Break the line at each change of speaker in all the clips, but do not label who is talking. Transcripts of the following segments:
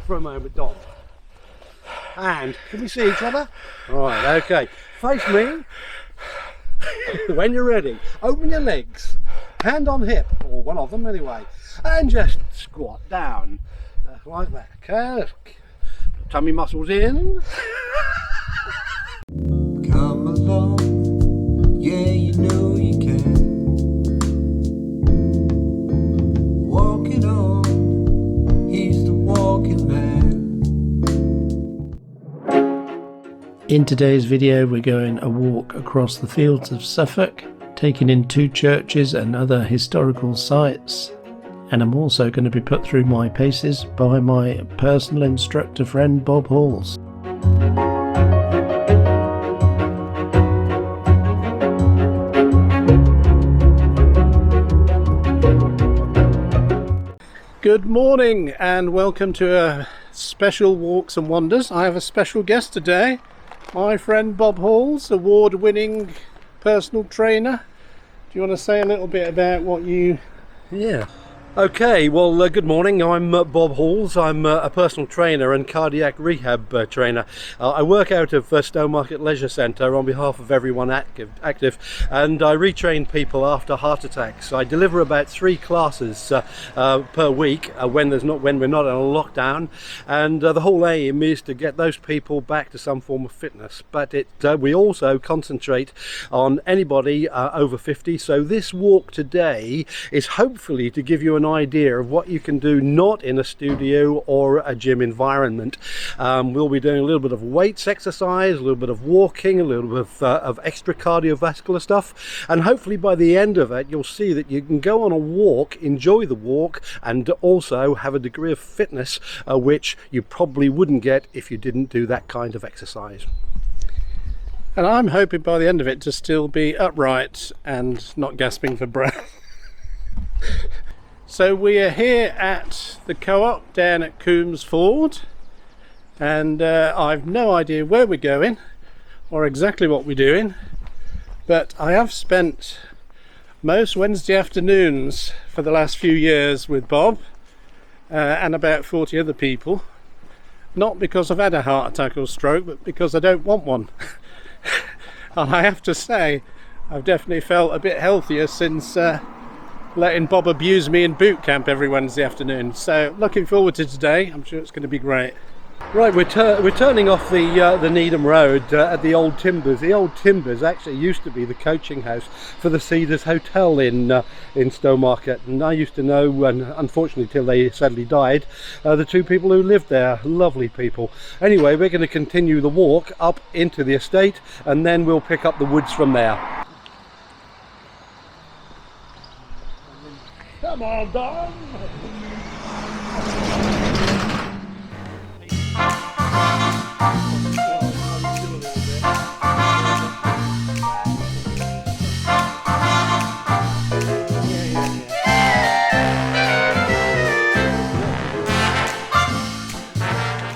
stop for a moment, Don. And can we see each other? Right, okay. Face me. When you're ready, open your legs, hand on hip, or one of them anyway, and just squat down like that. Okay, tummy muscles in.
Come along, yeah, you know you can. Walking on, he's the walking man.
In today's video we're going a walk across the fields of Suffolk, taking in 2 churches and other historical sites, and I'm also going to be put through my paces by my personal instructor friend Bob Halls. Good morning and welcome to a special Walks and Wonders. I have a special guest today. My friend Bob Halls, award-winning personal trainer. Do you want to say a little bit about what you...
Yeah. Okay, well, good morning. I'm Bob Halls. I'm a personal trainer and cardiac rehab trainer. I work out of Stowmarket Leisure Centre on behalf of everyone active, and I retrain people after heart attacks. I deliver about 3 classes per week when we're not in a lockdown, and the whole aim is to get those people back to some form of fitness. But we also concentrate on anybody over 50. So this walk today is hopefully to give you an idea of what you can do not in a studio or a gym environment. We'll be doing a little bit of weights exercise, a little bit of walking, a little bit of extra cardiovascular stuff, and hopefully by the end of it you'll see that you can go on a walk, enjoy the walk, and also have a degree of fitness which you probably wouldn't get if you didn't do that kind of exercise.
And I'm hoping by the end of it to still be upright and not gasping for breath. So we are here at the co-op down at Coombs Wood, and I've no idea where we're going or exactly what we're doing, but I have spent most Wednesday afternoons for the last few years with Bob and about 40 other people, not because I've had a heart attack or stroke, but because I don't want one. And I have to say I've definitely felt a bit healthier since letting Bob abuse me in boot camp every Wednesday afternoon. So looking forward to today. I'm sure it's going to be great.
Right, we're turning off the Needham Road at the Old Timbers. The Old Timbers actually used to be the coaching house for the Cedars Hotel in Stowmarket, and I used to know, and unfortunately till they sadly died, the 2 people who lived there. Lovely people. Anyway, we're going to continue the walk up into the estate, and then we'll pick up the woods from there. Come on, Don!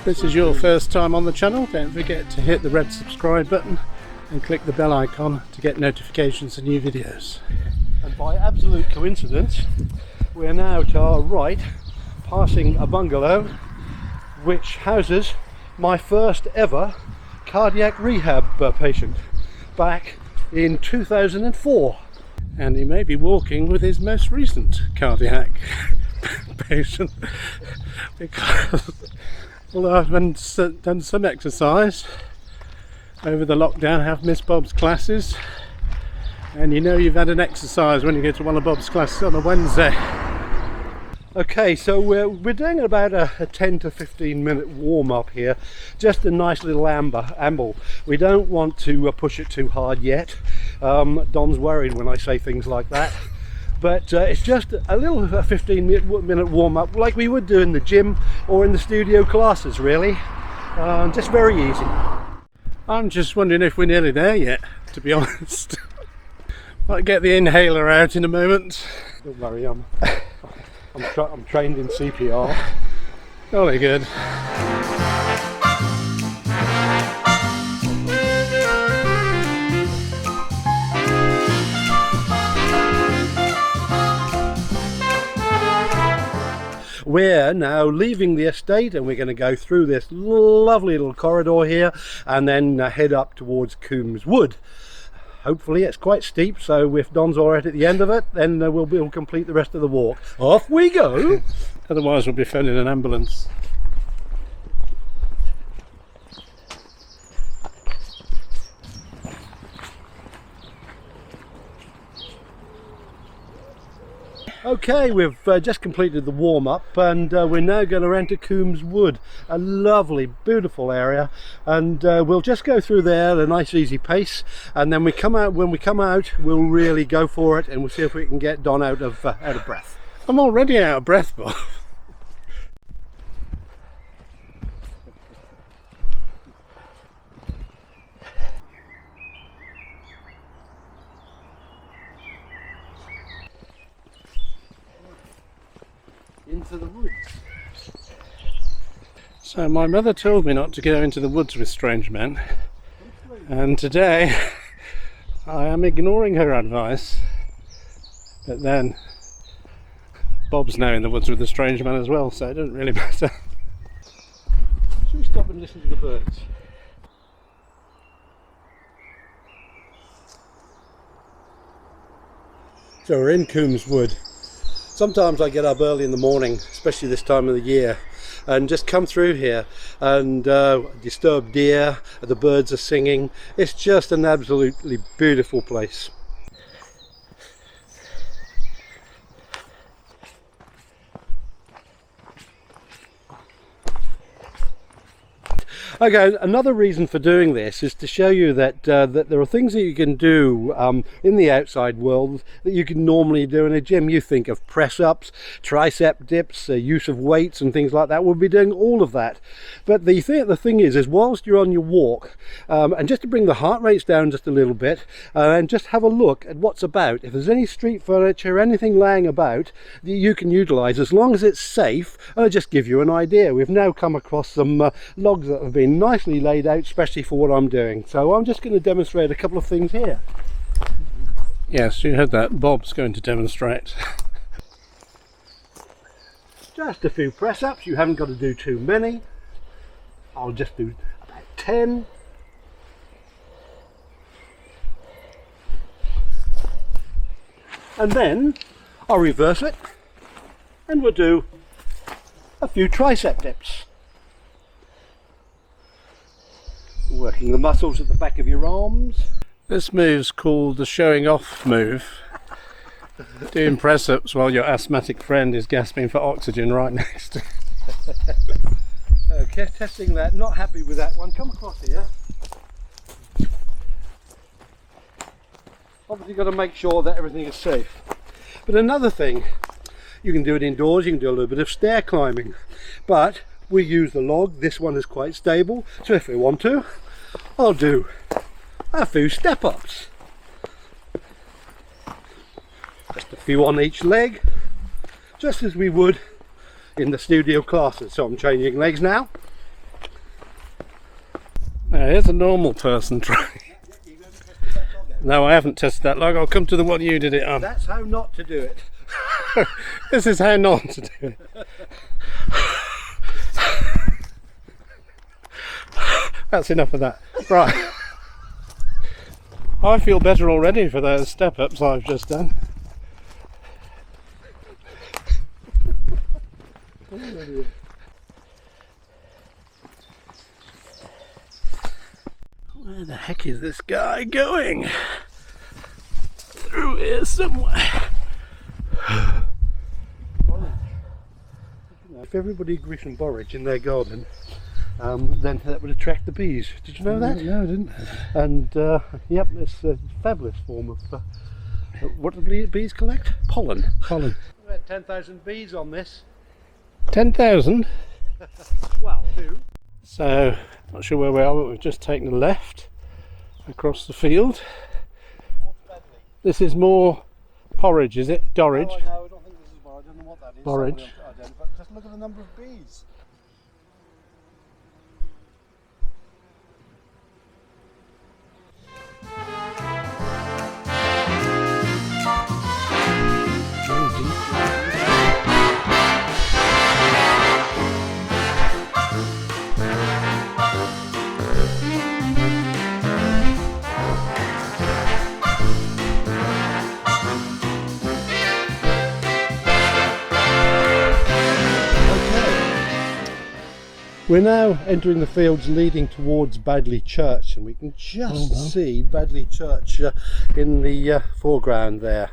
This is your first time on the channel, don't forget to hit the red subscribe button and click the bell icon to get notifications of new videos.
And by absolute coincidence, we're now to our right, passing a bungalow which houses my first ever cardiac rehab patient back in 2004.
And he may be walking with his most recent cardiac patient, because although I've done some exercise over the lockdown, I have missed Bob's classes, and you know you've had an exercise when you go to one of Bob's classes on a Wednesday.
Okay, so we're doing about a 10 to 15 minute warm up here, just a nice little amble. We don't want to push it too hard yet. Don's worried when I say things like that, but it's just a little 15 minute warm up like we would do in the gym or in the studio classes, really. Just very easy.
I'm just wondering if we're nearly there yet, to be honest. Might get the inhaler out in a moment.
Don't worry, I'm trained in CPR.
Jolly good.
we're now leaving the estate and we're going to go through this lovely little corridor here and then head up towards Coombs Wood. Hopefully it's quite steep, so if Don's alright at the end of it, then we'll complete the rest of the walk. Off we go!
Otherwise we'll be phoning an ambulance.
Okay, we've just completed the warm-up and we're now going to enter Coombs Wood, a lovely, beautiful area, and we'll just go through there at a nice easy pace, and then when we come out we'll really go for it and we'll see if we can get Don out of breath.
I'm already out of breath, Bob.
Into the woods.
So my mother told me not to go into the woods with strange men, and today I am ignoring her advice, but then Bob's now in the woods with a strange man as well, so it doesn't really matter.
Should we stop and listen to the birds? So we're in Coombs Wood. Sometimes I get up early in the morning, especially this time of the year, and just come through here and disturb deer, the birds are singing. It's just an absolutely beautiful place. Okay, another reason for doing this is to show you that that there are things that you can do in the outside world that you can normally do in a gym. You think of press-ups, tricep dips, use of weights and things like that. We'll be doing all of that. But the thing is whilst you're on your walk, and just to bring the heart rates down just a little bit, and just have a look at what's about. If there's any street furniture, anything laying about that you can utilise, as long as it's safe, I'll just give you an idea. We've now come across some logs that have been nicely laid out, especially for what I'm doing. So I'm just going to demonstrate a couple of things here.
Yes, you heard that. Bob's going to demonstrate.
Just a few press-ups. You haven't got to do too many. I'll just do about 10. And then I'll reverse it and we'll do a few tricep dips. Working the muscles at the back of your arms.
This move's called the showing off move. Doing press-ups while your asthmatic friend is gasping for oxygen right next to you.
Okay, testing that. Not happy with that one. Come across here. Obviously got to make sure that everything is safe. But another thing, you can do it indoors, you can do a little bit of stair climbing. But we use the log. This one is quite stable, so if we want to, I'll do a few step-ups. Just a few on each leg, just as we would in the studio classes. So I'm changing legs now.
Now here's a normal person trying. No, I haven't tested that log. I'll come to the one you did it on.
That's how not to do it.
This is how not to do it. That's enough of that. Right. I feel better already for those step-ups I've just done. Where the heck is this guy going? Through here somewhere.
If everybody grew some borage in their garden, then that would attract the bees. Did you know that?
No, I didn't.
And yep, it's a fabulous form of what do the bees collect? Pollen.
Pollen.
About 10,000 bees on this.
10,000?
Well, two.
So, not sure where we are, but we've just taken a left across the field. This is more porridge, is it? Dorridge?
No, I don't think this is borage. I don't know what that is.
Borage.
But just look at the number of bees. We're now entering the fields leading towards Bagley Church, and we can just see Bagley Church in the foreground there.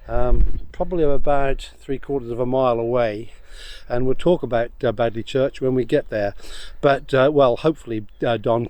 Probably about 3/4 of a mile away, and we'll talk about Bagley Church when we get there. But well, hopefully Don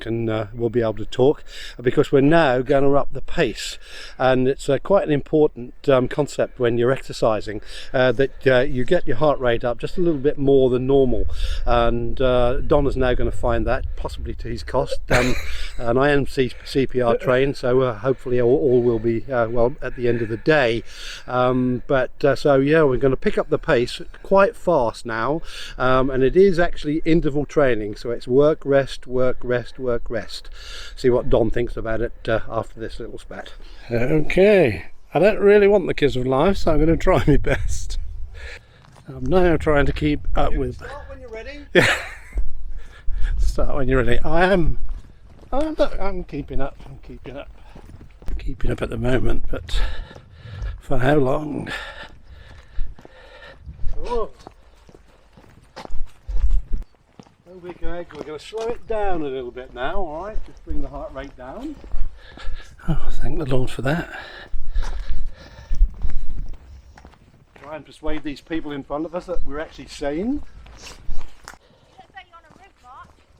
will be able to talk, because we're now going to up the pace, and it's quite an important concept when you're exercising, that you get your heart rate up just a little bit more than normal, and Don is now going to find that, possibly to his cost, and I am CPR trained, so hopefully all will be well at the end of the day. So yeah, we're going to pick up the pace quite fast now, and it is actually interval training, so it's work, rest, work, rest, work, rest. See what Don thinks about it after this little spat.
Okay, I don't really want the kiss of life, so I'm going to try my best. I'm now trying to keep up with...
Start when you're ready.
Yeah. Start when you're ready. I'm keeping up. I'm keeping up. I'm keeping up at the moment, but for how long?
Oh. We're going to slow it down a little bit now, alright? Just bring the heart rate down.
Oh, thank the Lord for that.
Try and persuade these people in front of us that we're actually sane.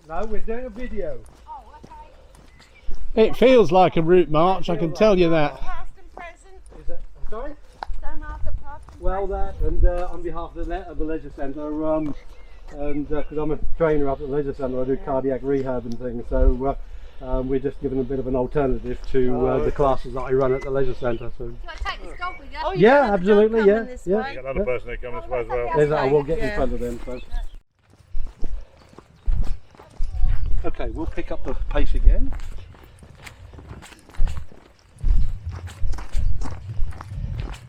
No, we're doing a video.
Oh, okay.
It feels like a route march, I can tell you that.
Past and present.
Is it? I'm sorry?
Don't ask at past and
Well, that, and on behalf of the Leisure Centre, and because I'm a trainer up at the Leisure Centre, I do cardiac rehab and things, so we're just giving a bit of an alternative to the classes that I run at the Leisure Centre. So.
Do I take this dog with you?
Oh, yeah, absolutely, yeah.
You got another person who comes this way as well.
There's that, we'll get in front of them. So. Okay, we'll pick up the pace again.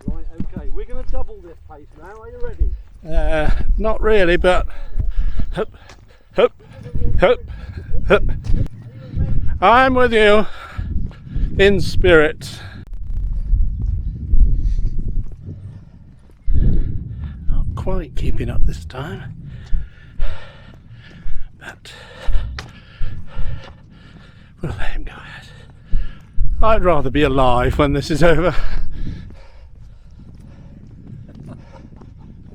Right, okay, we're going to double this pace now. Are you ready?
Not really, but hup, hup, hup, hup. I'm with you in spirit. Not quite keeping up this time, but we'll let him go ahead. I'd rather be alive when this is over.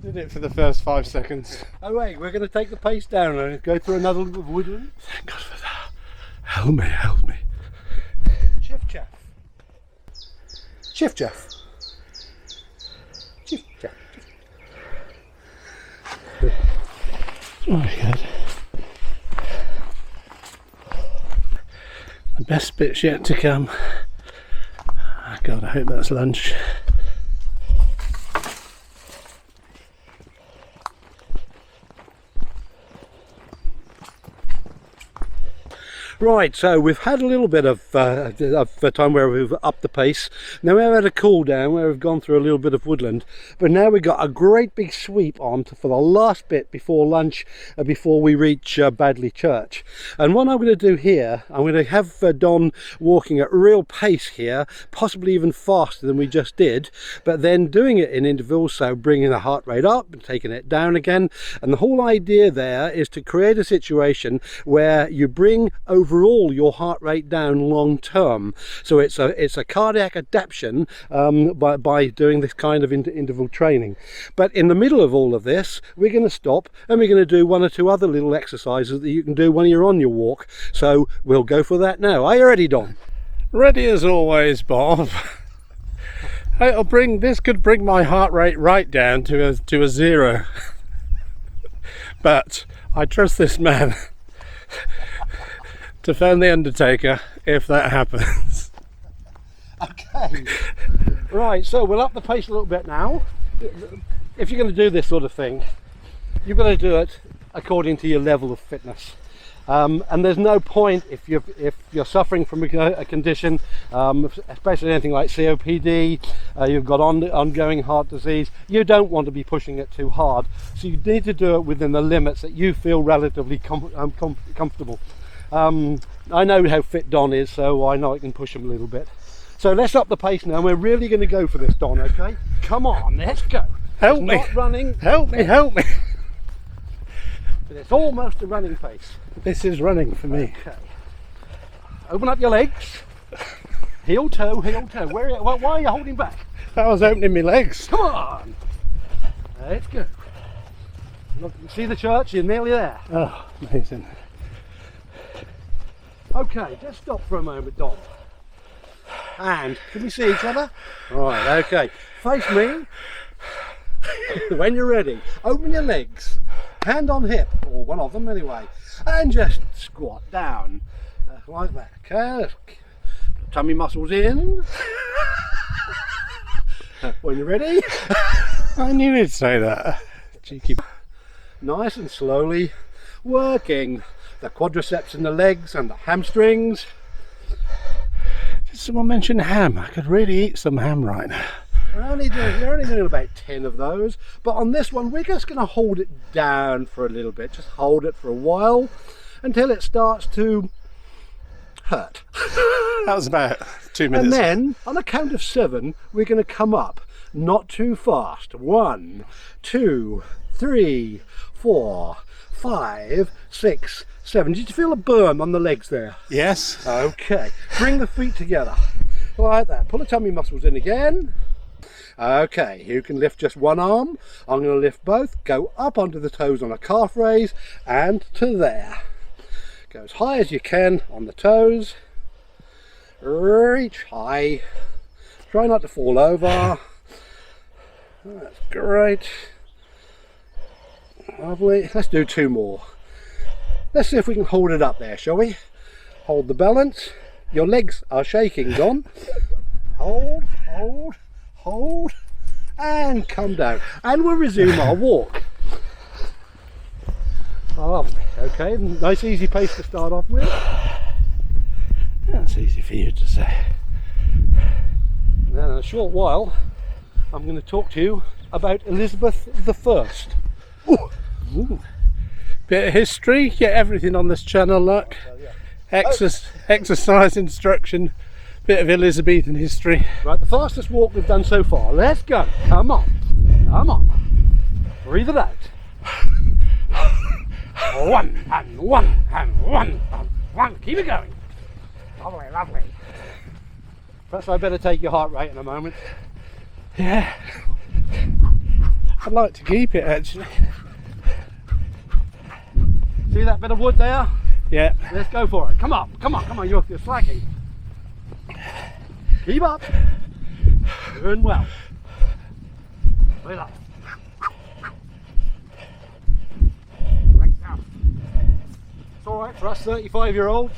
Did it for the first 5 seconds.
Oh wait, we're going to take the pace down and go through another little woodland.
Thank God for that. Help me, help me.
Chiff chaff. Chiff chaff. Chiff chaff.
Very good. The best bit's yet to come. Oh God, I hope that's lunch.
Right, so we've had a little bit of time where we've upped the pace. Now we've had a cool down where we've gone through a little bit of woodland, but now we've got a great big sweep on for the last bit before lunch, before we reach Bagley Church. And what I'm going to do here, I'm going to have Don walking at real pace here, possibly even faster than we just did, but then doing it in intervals, so bringing the heart rate up and taking it down again. And the whole idea there is to create a situation where you bring overall your heart rate down long term. So it's a cardiac adaptation by doing this kind of interval training. But in the middle of all of this, we're going to stop and we're going to do one or two other little exercises that you can do when you're on your walk. So we'll go for that now. Are you ready, Don?
Ready as always, Bob. This could bring my heart rate right down to a zero. But I trust this man to phone the undertaker if that happens.
Okay. Right, so we'll up the pace a little bit now. If you're going to do this sort of thing, you've got to do it according to your level of fitness. And there's no point if you're suffering from a condition, especially anything like COPD, you've got ongoing heart disease, you don't want to be pushing it too hard. So you need to do it within the limits that you feel relatively comfortable. I know how fit Don is, so I know I can push him a little bit. So let's up the pace now. We're really going to go for this, Don, okay? Come on, let's go.
Help me.
Not running.
Help me, help me.
but it's almost a running pace.
This is running for me.
Okay. Open up your legs. Heel toe, heel toe. Why are you holding back?
I was opening my legs.
Come on. Let's go. Look, you see the church? You're nearly there.
Oh, amazing.
Okay, just stop for a moment, Dom. And can we see each other? Right, okay. Face me. When you're ready, open your legs, hand on hip, or one of them anyway, and just squat down like that. Okay, tummy muscles in. When you're ready,
I knew he'd say that. Cheeky.
nice and slowly working the quadriceps in the legs and the hamstrings.
Did someone mention ham? I could really eat some ham right now.
We're only doing about 10 of those, but on this one we're just going to hold it down for a little bit. Just hold it for a while until it starts to hurt.
That was about 2 minutes.
And then on a count of 7 we're going to come up, not too fast. 1, 2, 3, 4, 5, 6, 7. Did you feel a burn on the legs there?
Yes.
Okay, bring the feet together like that. Pull the tummy muscles in again. Okay, you can lift just one arm. I'm going to lift both. Go up onto the toes on a calf raise and to there. Go as high as you can on the toes. Reach high. Try not to fall over. That's great. Lovely. Let's do 2 more. Let's see if we can hold it up there, shall we? Hold the balance. Your legs are shaking, Don. Hold, hold, hold, and come down. And we'll resume our walk. Lovely. Okay, nice easy pace to start off with.
That's easy for you to say.
Then in a short while, I'm going to talk to you about Elizabeth I.
Ooh. Bit of history, get everything on this channel, look. Exercise instruction, bit of Elizabethan history.
Right, the fastest walk we've done so far. Let's go. Come on. Come on. Breathe it out. 1 and 1 and 1 and 1. Keep it going. Lovely, lovely. Perhaps I better take your heart rate in a moment.
Yeah. I'd like to keep it actually.
See that bit of wood there?
Yeah.
Let's go for it. Come on, come on, come on. You're slacking. Keep up. Doing well. Wait up. Right down. It's all right for us 35-year-olds.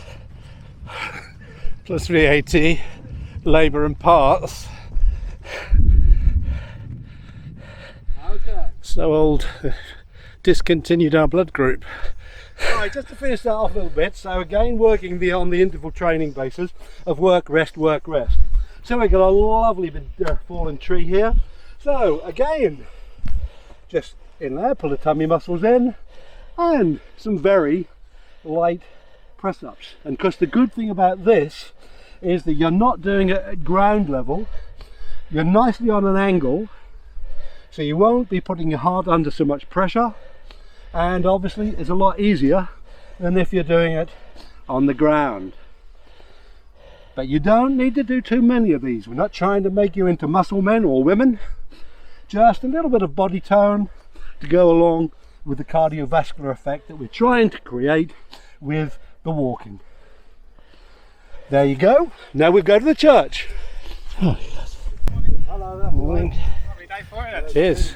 Plus VAT, labour and parts.
Okay.
So old, discontinued our blood group.
Right, just to finish that off a little bit, so again working on the interval training basis of work, rest, work, rest. So we've got a lovely big fallen tree here. So again, just in there, pull the tummy muscles in, and some very light press-ups. And because the good thing about this is that you're not doing it at ground level, you're nicely on an angle, so you won't be putting your heart under so much pressure. And obviously it's a lot easier than if you're doing it on the ground. But you don't need to do too many of these. We're not trying to make you into muscle men or women. Just a little bit of body tone to go along with the cardiovascular effect that we're trying to create with the walking. There you go. Now we go to the church.
Oh, yes.
Hello there.
Morning.
Lovely day for it.
It is.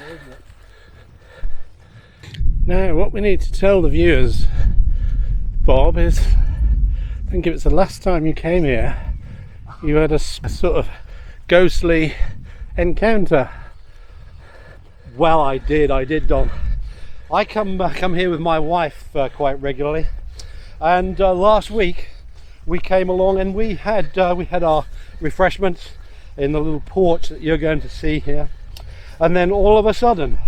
Now, what we need to tell the viewers, Bob, is I think it was the last time you came here, you had a sort of ghostly encounter.
Well, I did, Don. I come here with my wife quite regularly, and last week we came along and we had our refreshments in the little porch that you're going to see here, and then all of a sudden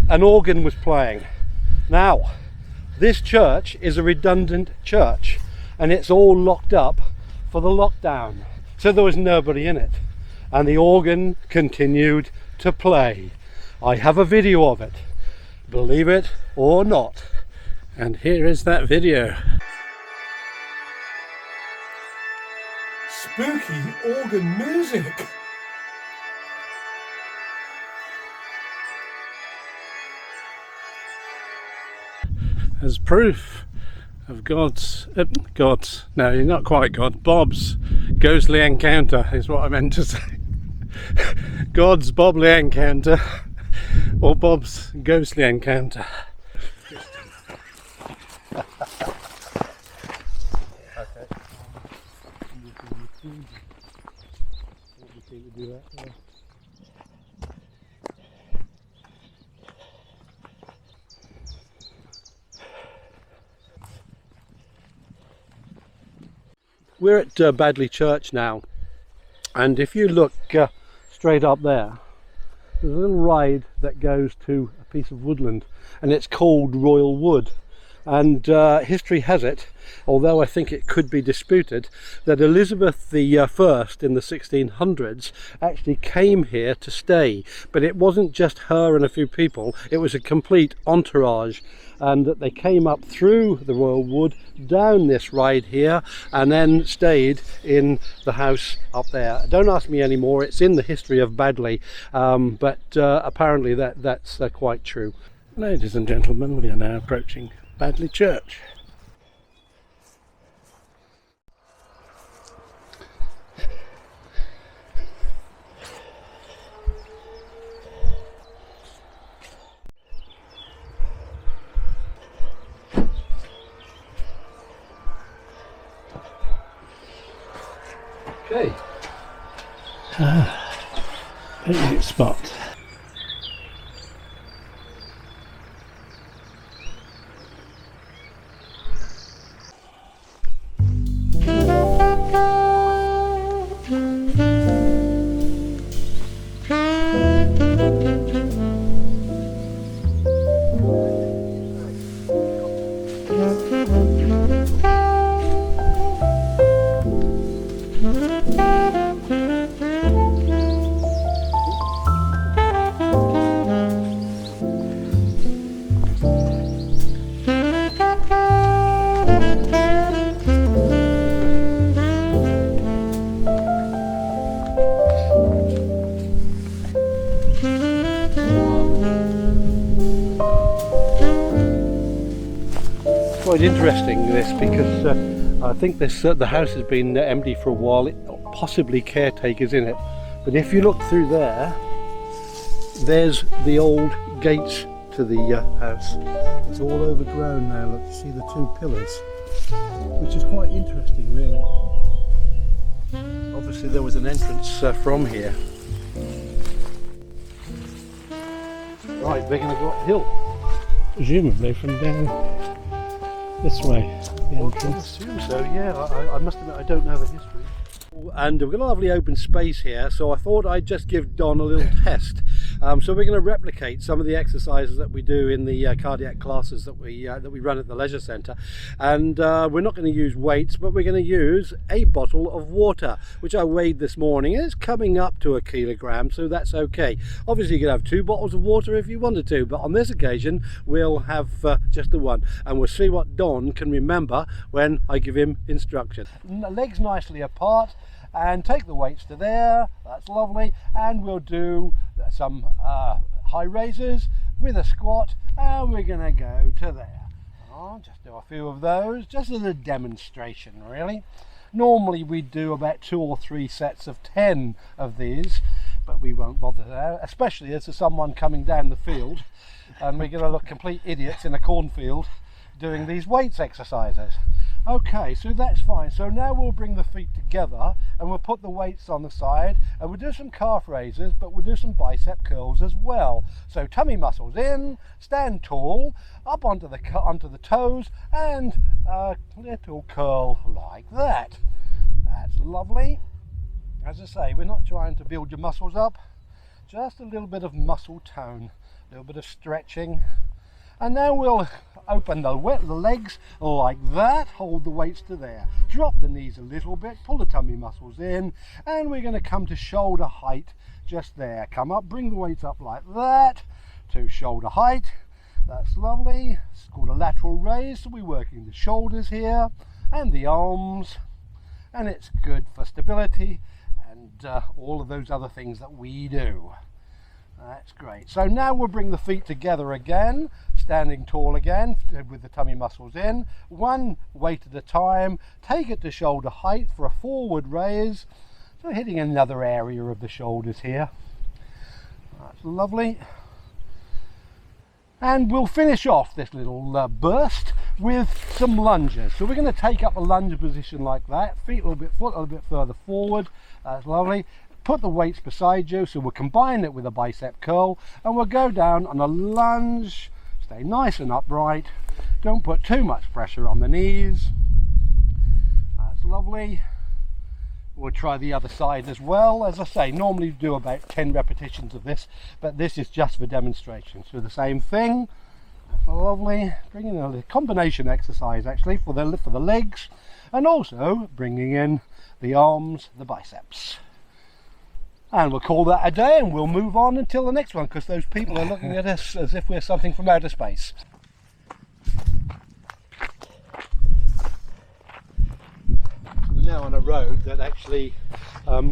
an organ was playing. Now, this church is a redundant church and it's all locked up for the lockdown, so there was nobody in it, and the organ continued to play. I have a video of it, believe it or not.
And here is that video.
Spooky organ music.
As proof of Bob's, ghostly encounter is what I meant to say. God's bobbly encounter, or Bob's ghostly encounter.
We're at Bagley Church now, and if you look straight up there, there's a little ride that goes to a piece of woodland, and it's called Royal Wood. And history has it, although I think it could be disputed, that Elizabeth I in the 1600s actually came here to stay. But it wasn't just her and a few people, it was a complete entourage, and that they came up through the Royal Wood, down this ride here, and then stayed in the house up there. Don't ask me anymore, it's in the history of Bagley, but apparently that's quite true.
Ladies and gentlemen, we are now approaching Bagley Church.
Okay.
Picnic spot.
Quite interesting this, because I think this the house has been empty for a while, possibly caretakers in it, but if you look through there, there's the old gates to the house. It's all overgrown now. Look, you see the two pillars, which is quite interesting really. Obviously there was an entrance from here. Right, we're going to go uphill.
Presumably from down this way, the
Well, I
entrance.
assume so, yeah. I must admit I don't know the history. And we've got a lovely open space here, so I thought I'd just give Don a little test. So we're going to replicate some of the exercises that we do in the cardiac classes that we run at the leisure centre, and we're not going to use weights, but we're going to use a bottle of water, which I weighed this morning, and it's coming up to 1 kilogram, so that's okay. Obviously you could have 2 bottles of water if you wanted to, but on this occasion we'll have just the one, and we'll see what Don can remember when I give him instructions. Legs nicely apart, and take the weights to there. That's lovely. And we'll do some high raises with a squat, and we're going to go to there. I'll just do a few of those just as a demonstration really. Normally we do about 2 or 3 sets of 10 of these, but we won't bother there, especially as there's someone coming down the field and we're going to look complete idiots in a cornfield doing these weights exercises. Okay, so that's fine. So now we'll bring the feet together and we'll put the weights on the side, and we'll do some calf raises, but we'll do some bicep curls as well. So tummy muscles in, stand tall, up onto the toes, and a little curl like that. That's lovely. As I say, we're not trying to build your muscles up, just a little bit of muscle tone, a little bit of stretching. And now we'll open the legs like that, hold the weights to there, drop the knees a little bit, pull the tummy muscles in, and we're going to come to shoulder height just there. Come up, bring the weights up like that to shoulder height, That's lovely. It's called a lateral raise, so we're working the shoulders here and the arms, and it's good for stability and all of those other things that we do. That's great. So now we'll bring the feet together again, standing tall again with the tummy muscles in, one weight at a time. Take it to shoulder height for a forward raise, so hitting another area of the shoulders here. That's lovely. And we'll finish off this little burst with some lunges. So we're going to take up a lunge position like that, foot a little bit further forward. That's lovely. Put the weights beside you, so we'll combine it with a bicep curl, and we'll go down on a lunge. Stay nice and upright. Don't put too much pressure on the knees. That's lovely. We'll try the other side as well. As I say, normally do about 10 repetitions of this, but this is just for demonstration. So the same thing. That's lovely. Bringing in a combination exercise actually for the legs, and also bringing in the arms, the biceps. And we'll call that a day, and we'll move on until the next one, because those people are looking at us as if we're something from outer space. We're now on a road that actually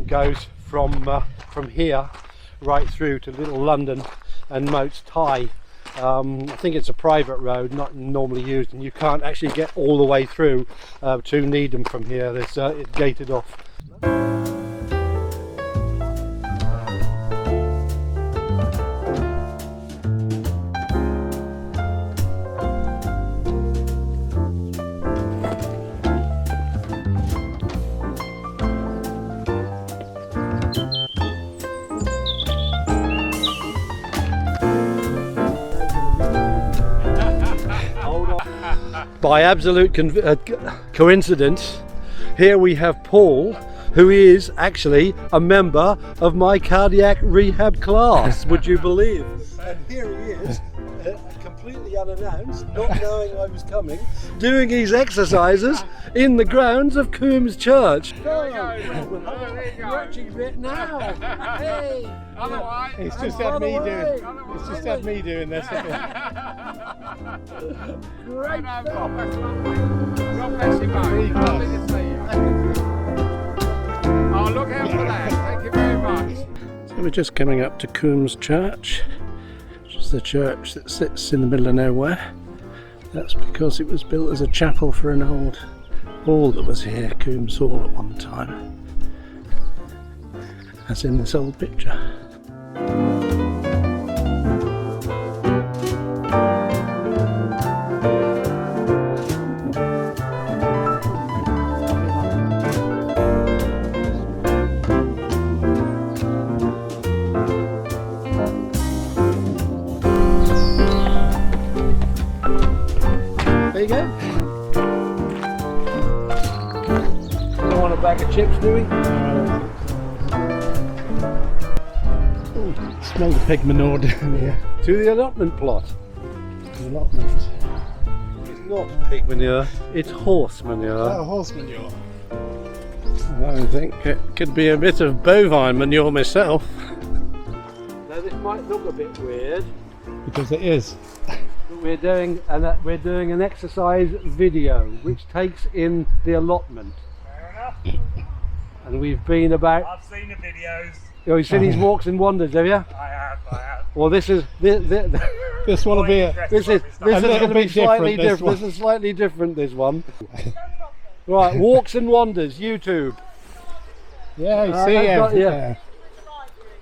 goes from here right through to Little London and Moats Tie. I think it's a private road, not normally used, and you can't actually get all the way through to Needham from here. It's gated off. By absolute coincidence, here we have Paul, who is actually a member of my cardiac rehab class, would you believe? And here he is, completely unannounced, not knowing I was coming, doing his exercises in the grounds of Coombs Church. Watching a bit now. Hey.
Otherwise, it's just had me doing. It's just had me doing this.
Great.
God bless you, mate. Lovely to see you. Oh, look out for that. Thank you very much. So we're just coming up to Coombs Church, which is the church that sits in the middle of nowhere. That's because it was built as a chapel for an old hall that was here, Coombs Hall, at one time, as in this old picture. There you go. Don't want a bag of chips, do we? Ooh, smell the pig manure down here.
To the allotment plot.
The allotment.
It's not pig manure, it's horse manure.
Oh, horse manure. I think it could be a bit of bovine manure myself.
Now this might look a bit weird,
Because it is.
but we're doing an exercise video which takes in the allotment.
Fair enough.
And we've been about.
I've seen the videos.
Oh, you've seen these walks and wanders, have you?
I have.
Well, this is
This one will be a.
this is
little
going to be
bit
slightly
different, this
different.
one.
This is slightly different. This one. Right, walks and wanders, YouTube.
Yeah, you
Ah,
see,
that's got- yeah.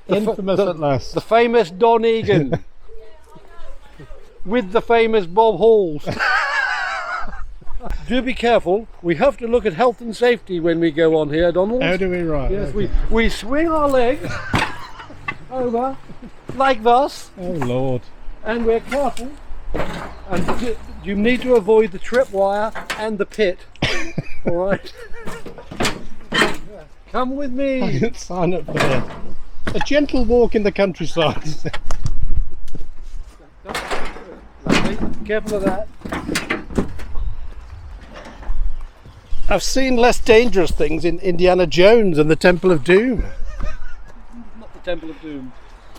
yeah. Infamous at last.
The famous Don Egan with the famous Bob Halls. Do be careful. We have to look at health and safety when we go on here, Donald.
How do we write?
Yes, we swing our legs over like this,
Oh Lord.
and we're careful. And you need to avoid the tripwire and the pit. All right. Come with
I
me.
didn't sign up for that. A gentle walk in the countryside.
Lovely. Careful of that.
I've seen less dangerous things in Indiana Jones and the Temple of Doom.
Not the Temple of Doom.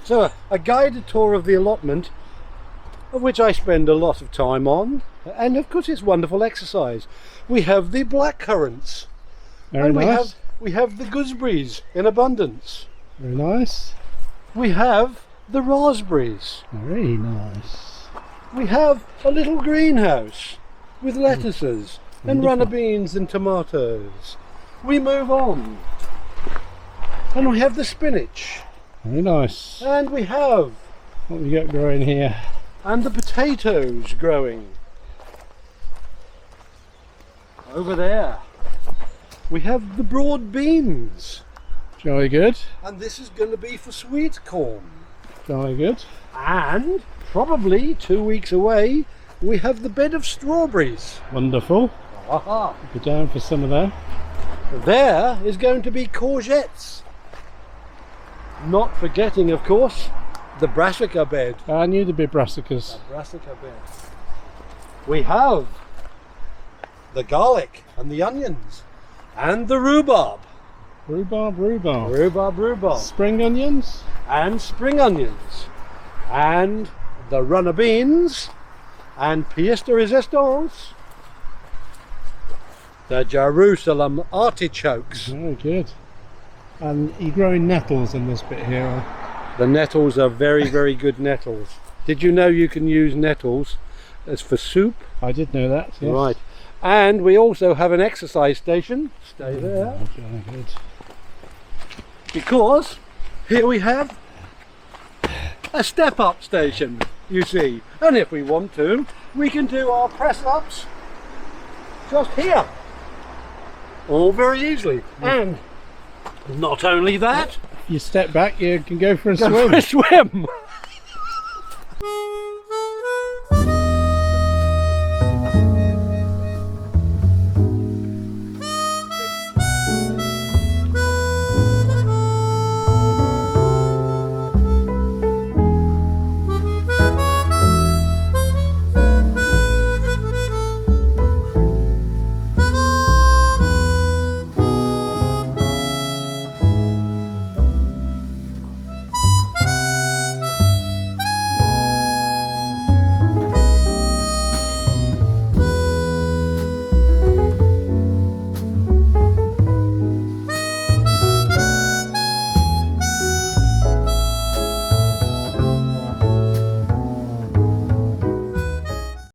So a guided tour of the allotment of which I spend a lot of time on, and of course it's wonderful exercise. We have the blackcurrants,
Very
and
nice.
we have the gooseberries in abundance.
Very nice.
We have the raspberries.
Very nice.
We have a little greenhouse with lettuces and
Wonderful.
runner beans and tomatoes. We move on, and we have the spinach,
Very nice.
and we have
What we got growing here?
and the potatoes growing. Over there we have the broad beans,
Jolly good.
and this is going to be for sweet corn.
Jolly good.
And probably 2 weeks away we have the bed of strawberries.
Wonderful.
Aha.
Go down for some of them.
There is going to be courgettes. Not forgetting, of course, the brassica bed.
I knew there'd be brassicas.
Brassica bed. We have the garlic and the onions and the rhubarb.
Rhubarb, rhubarb.
Rhubarb.
Spring onions.
And spring onions. And the runner beans and pièce de résistance, the Jerusalem artichokes.
Very good. And you're growing nettles in this bit here.
The nettles are very, very good nettles. Did you know you can use nettles as for soup?
I did know that. Yes.
Right. And we also have an exercise station. Stay there.
Oh, jolly good.
Because here we have a step-up station, you see. And if we want to, we can do our press-ups just here. All very easily. And not only that,
You step back, you can go for a
go
swim.
for a swim.